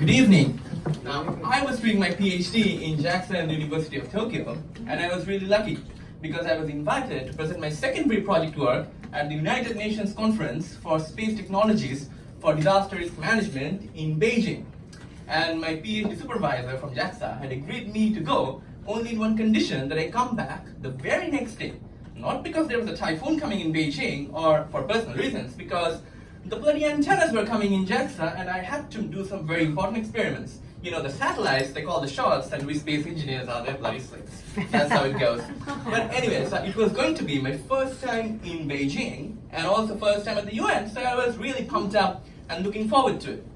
Good evening. Now, I was doing my PhD in Jackson University of Tokyo, and I was really lucky because I was invited to present my secondary project work at the United Nations Conference for Space Technologies for Disaster Risk Management in Beijing. And my PhD supervisor from JAXA had agreed me to go only in one condition, that I come back the very next day. Not because there was a typhoon coming in Beijing or for personal reasons, because the bloody antennas were coming in JAXA and I had to do some very important experiments. You know, the satellites, they call the shots, and we space engineers are their bloody slicks. That's how it goes. But anyway, so it was going to be my first time in Beijing and also first time at the UN, so I was really pumped up and looking forward to it.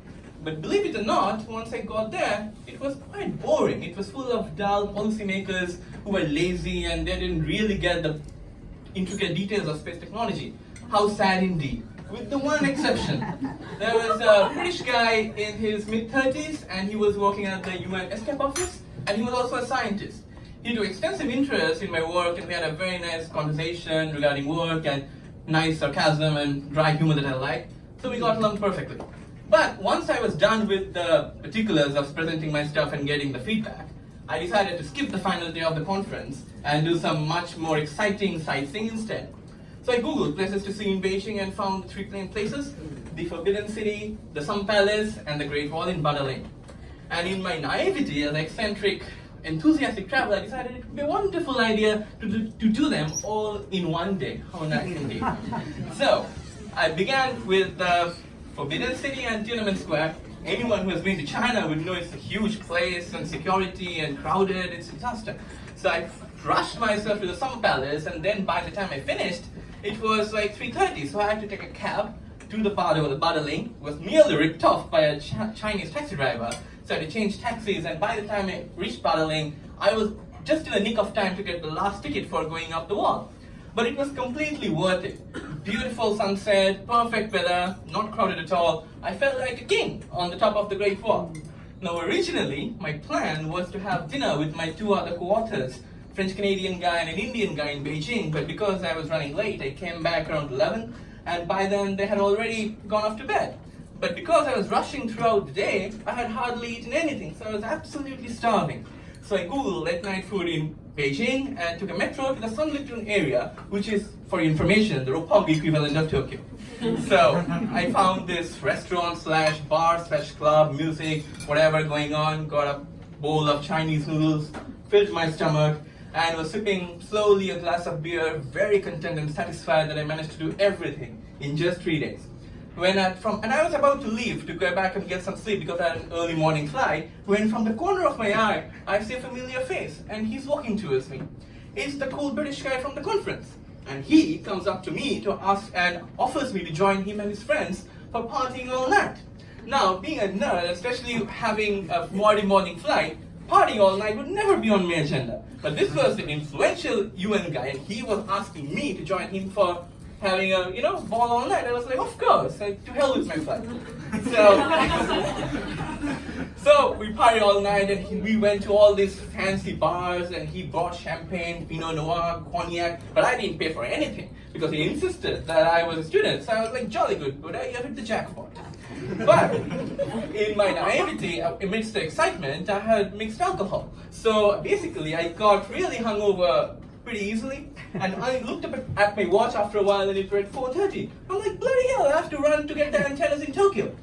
But believe it or not, once I got there, it was quite boring. It was full of dull policymakers who were lazy and they didn't really get the intricate details of space technology. How sad indeed. With the one exception. There was a British guy in his mid-30s and he was working at the UN ESCAP office, and he was also a scientist. He took extensive interest in my work and we had a very nice conversation regarding work and nice sarcasm and dry humor that I like. So we got along perfectly. But once I was done with the particulars of presenting my stuff and getting the feedback, I decided to skip the final day of the conference and do some much more exciting sightseeing instead. So I googled places to see in Beijing and found the three main places: the Forbidden City, the Sun Palace, and the Great Wall in Badaling. And in my naivety as an eccentric, enthusiastic traveler, I decided it would be a wonderful idea to do them all in one day. How nice indeed. So I began with the Forbidden City and Tiananmen Square. Anyone who has been to China would know it's a huge place and security and crowded, it's a disaster. So I rushed myself to the Sun Palace, and then by the time I finished, it was like 3:30, so I had to take a cab to the Badaling. It was nearly ripped off by a Chinese taxi driver, so I had to change taxis, and by the time I reached Badaling, I was just in the nick of time to get the last ticket for going up the wall. But it was completely worth it. Beautiful sunset, perfect weather, not crowded at all. I felt like a king on the top of the Great Wall. Now originally, my plan was to have dinner with my two other co-authors, French-Canadian guy and an Indian guy in Beijing, but because I was running late, I came back around 11, and by then they had already gone off to bed. But because I was rushing throughout the day, I had hardly eaten anything, so I was absolutely starving. So I googled late night food in Beijing and took a metro to the Sanlitun area, which is, for information, the Roppongi equivalent of Tokyo. So I found this restaurant slash bar slash club, music, whatever going on, got a bowl of Chinese noodles, filled my stomach, and was sipping slowly a glass of beer, very content and satisfied that I managed to do everything in just 3 days. And I was about to leave to go back and get some sleep because I had an early morning flight, when from the corner of my eye, I see a familiar face, and he's walking towards me. It's the cool British guy from the conference. And he comes up to me to ask and offers me to join him and his friends for partying all night. Now, being a nerd, especially having a morning flight, partying all night would never be on my agenda. But this was the influential UN guy, and he was asking me to join him for having a, ball all night. I was like, of course, to hell with my flight. So we partied all night, and we went to all these fancy bars, and he brought champagne, Pinot Noir, cognac, but I didn't pay for anything because he insisted that I was a student. So I was like, jolly good, but I hit the jackpot. But in my naivety, amidst the excitement, I had mixed alcohol. So basically, I got really hungover pretty easily, and I looked up at my watch after a while, and it was at 4:30. I'm like, bloody hell, I have to run to get the antennas in Tokyo.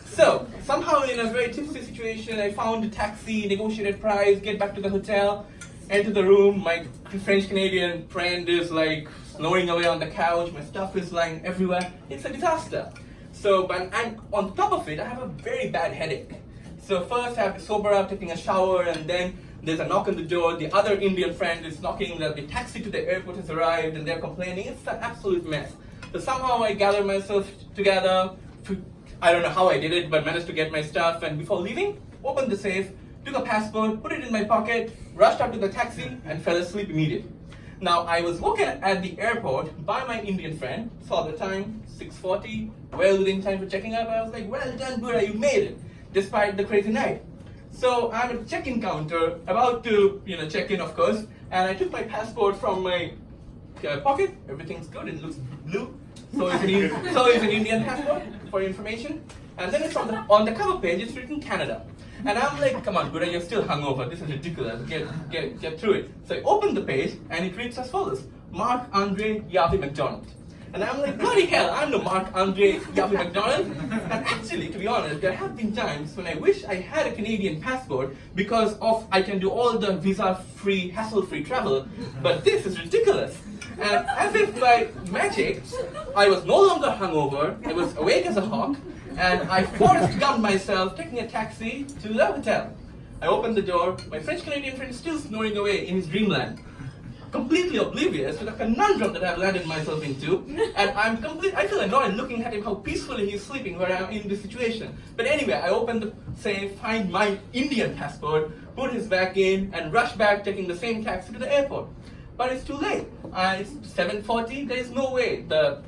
So somehow, in a very tipsy situation, I found a taxi, negotiated price, get back to the hotel, enter the room. My French-Canadian friend is like snoring away on the couch. My stuff is lying everywhere. It's a disaster. So, and on top of it, I have a very bad headache. So first I have to sober up, taking a shower, and then there's a knock on the door. The other Indian friend is knocking that the taxi to the airport has arrived, and they're complaining. It's an absolute mess. So somehow I gathered myself together. I don't know how I did it, but managed to get my stuff. And before leaving, opened the safe, took a passport, put it in my pocket, rushed up to the taxi, and fell asleep immediately. Now, I was woken at the airport by my Indian friend, saw the time, 6:40, well within time for checking up. I was like, well done, Buddha, you made it, despite the crazy night. So I'm at the check-in counter, about to, check in, of course, and I took my passport from my pocket. Everything's good, it looks blue. So it's an Indian passport, for information. And then it's on the cover page, it's written Canada. And I'm like, come on, Buddha, you're still hungover. This is ridiculous. Get through it. So I open the page, and it reads as follows: Mark Andre Yavi McDonald. And I'm like, bloody hell, I'm the Mark Andre Yavi McDonald. And actually, to be honest, there have been times when I wish I had a Canadian passport because I can do all the visa-free, hassle-free travel. But this is ridiculous. And as if by magic, I was no longer hungover, I was awake as a hawk, and I Forrest Gumped myself taking a taxi to the hotel. I opened the door, my French-Canadian friend is still snoring away in his dreamland, completely oblivious to the conundrum that I've landed myself into, and I feel annoyed looking at him how peacefully he's sleeping where I'm in this situation. But anyway, I opened the safe, find my Indian passport, put his back in, and rush back taking the same taxi to the airport. But it's too late. It's 7:40, there is no way. The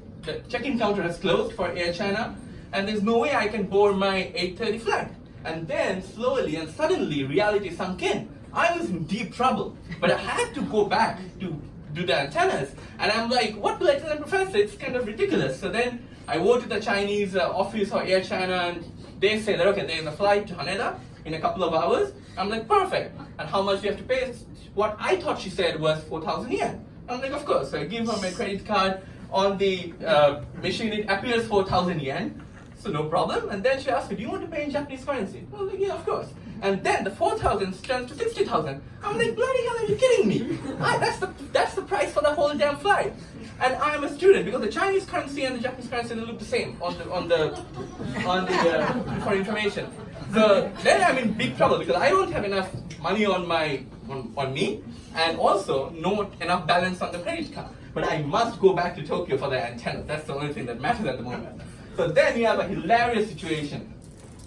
check-in counter has closed for Air China, and there's no way I can board my 8:30 flight. And then slowly and suddenly reality sunk in. I was in deep trouble, but I had to go back to do the antennas. And I'm like, what will I tell the professor? It's kind of ridiculous. So then I go to the Chinese office or Air China, and they say that, okay, there's a flight to Haneda in a couple of hours. I'm like, perfect. And how much do you have to pay? What I thought she said was 4,000 yen. I'm like, of course. So I give her my credit card. On the machine, it appears 4,000 yen. So no problem. And then she asked me, do you want to pay in Japanese currency? I was like, yeah, of course. And then the 4,000 turns to 60,000. I'm like, bloody hell, are you kidding me? That's the price for the whole damn flight. And I'm a student because the Chinese currency and the Japanese currency they look the same for information. So then I'm in big trouble because I don't have enough money on me, and also not enough balance on the credit card. But I must go back to Tokyo for the antenna. That's the only thing that matters at the moment. So then you have a hilarious situation.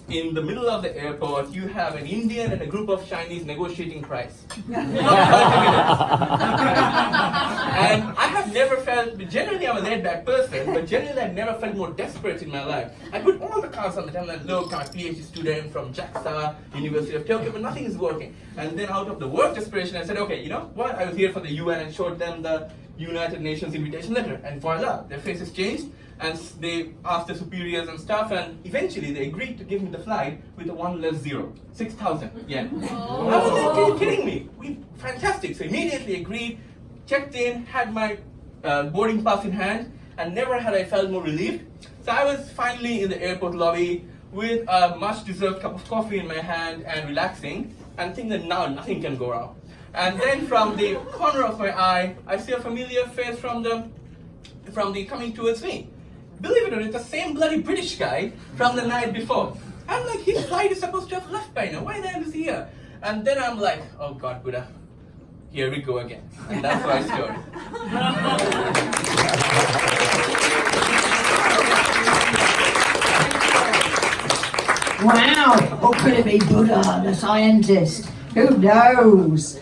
In the middle of the airport, you have an Indian and a group of Chinese negotiating price. And I have never felt, generally I'm a laid-back person, but generally I've never felt more desperate in my life. I put all the cards on the table and look, I'm a PhD student from JAXA, University of Tokyo, but nothing is working. And then out of the work desperation, I said, okay, you know what? I was here for the UN and showed them the United Nations invitation letter, and voila, their faces changed. And they asked the superiors and stuff, and eventually they agreed to give me the flight with a one less zero, 6,000 yen. Oh. I was like, are you kidding me? Fantastic. So immediately agreed, checked in, had my boarding pass in hand, and never had I felt more relieved. So I was finally in the airport lobby with a much-deserved cup of coffee in my hand and relaxing, and thinking that now nothing can go wrong. And then from the corner of my eye, I see a familiar face from the coming towards me. Believe it or not, it's the same bloody British guy from the night before. I'm like, his flight is supposed to have left by now. Why the hell is he here? And then I'm like, oh God, Buddha, here we go again. And that's my story. Wow! Or could it be Buddha, the scientist? Who knows?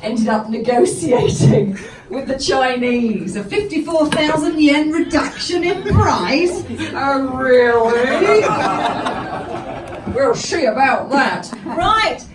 Ended up negotiating with the Chinese a 54,000 yen reduction in price. Oh, really? We'll see about that. Right,